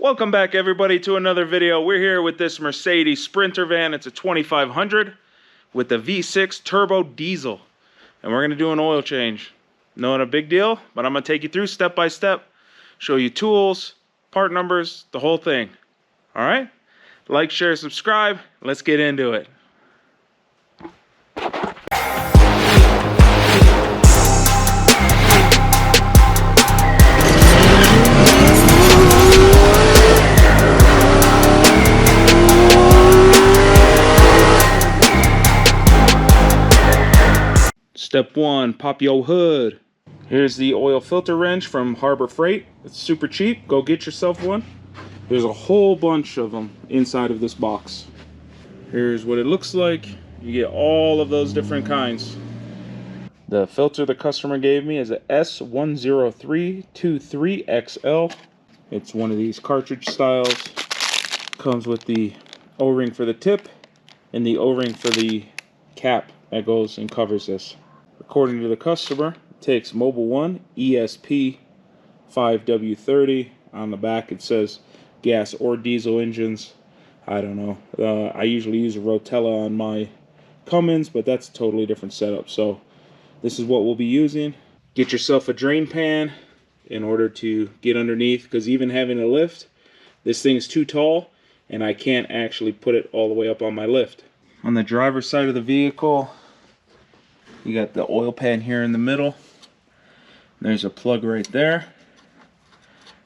Welcome back everybody to another video. We're here with this Mercedes Sprinter van. It's a 2500 with the V6 turbo diesel. And we're gonna do an oil change. Not a big deal, but I'm gonna take you through step by step, show you tools, part numbers, the whole thing. All right? Like, share, subscribe. Let's get into it. Step 1, pop your hood. Here's the oil filter wrench from Harbor Freight. It's super cheap. Go get yourself one. There's a whole bunch of them inside of this box. Here's what it looks like. You get all of those different kinds. The filter the customer gave me is a S10323XL. It's one of these cartridge styles. Comes with the O-ring for the tip and the O-ring for the cap that goes and covers this. According to the customer, it takes Mobile 1 ESP 5W30. On the back it says gas or diesel engines. I don't know. I usually use a Rotella on my Cummins, but that's a totally different setup. So this is what we'll be using. Get yourself a drain pan in order to get underneath, because even having a lift, this thing's too tall and I can't actually put it all the way up on my lift. On the driver's side of the vehicle, you got the oil pan here in the middle. There's a plug right there.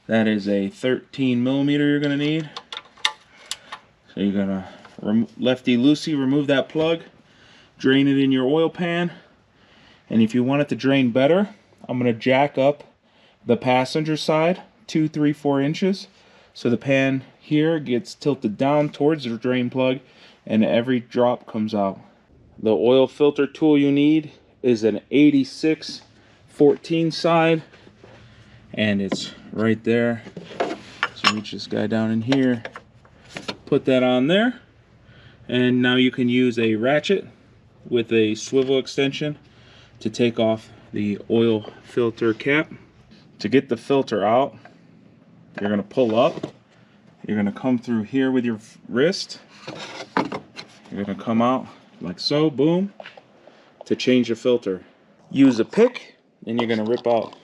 That is a 13 millimeter you're going to need. So you're going to lefty-loosey remove that plug, drain it in your oil pan. And if you want it to drain better, I'm going to jack up the passenger side 2, 3, 4 inches. So the pan here gets tilted down towards the drain plug and every drop comes out. The oil filter tool you need is an 8614 side, and it's right there. So reach this guy down in here, put that on there, and now you can use a ratchet with a swivel extension to take off the oil filter cap. To get the filter out, you're going to pull up. You're going to come through here with your wrist. You're going to come out like so, boom, to change the filter. Use a pick, and you're going to rip out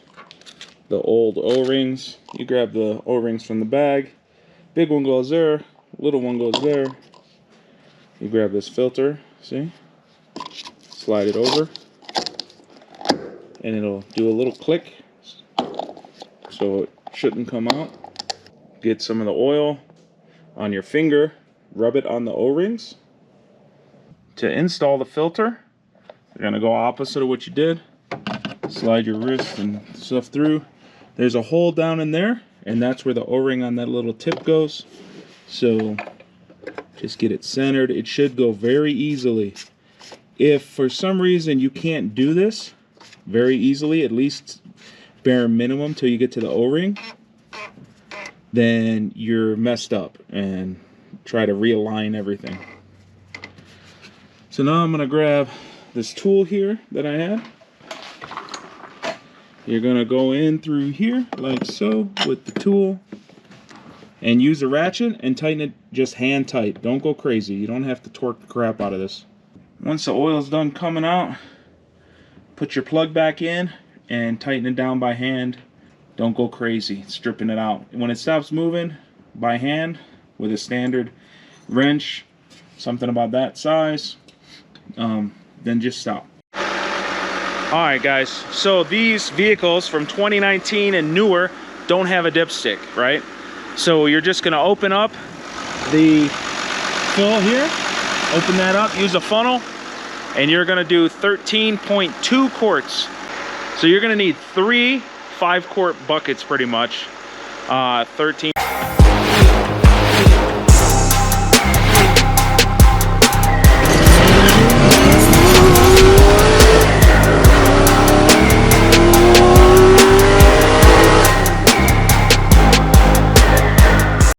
the old O-rings. You grab the O-rings from the bag. Big one goes there, little one goes there. You grab this filter, see? Slide it over, and it'll do a little click, so it shouldn't come out. Get some of the oil on your finger, rub it on the O-rings. To install the filter, you're going to go opposite of what you did. Slide your wrist and stuff through. There's a hole down in there, and that's where the O-ring on that little tip goes. So just get it centered. It should go very easily. If for some reason you can't do this very easily, at least bare minimum till you get to the O-ring, then you're messed up, and try to realign everything. So now I'm going to grab this tool here that I had. You're going to go in through here like so with the tool and use a ratchet and tighten it just hand tight. Don't go crazy. You don't have to torque the crap out of this. Once the oil's done coming out, put your plug back in and tighten it down by hand. Don't go crazy stripping it out. When it stops moving by hand with a standard wrench, something about that size, then just stop. Alright guys, so these vehicles from 2019 and newer don't have a dipstick, right? So you're just going to open up the fill here, open that up, use a funnel, and you're going to do 13.2 quarts. So you're going to need 3 5-quart buckets pretty much. 13.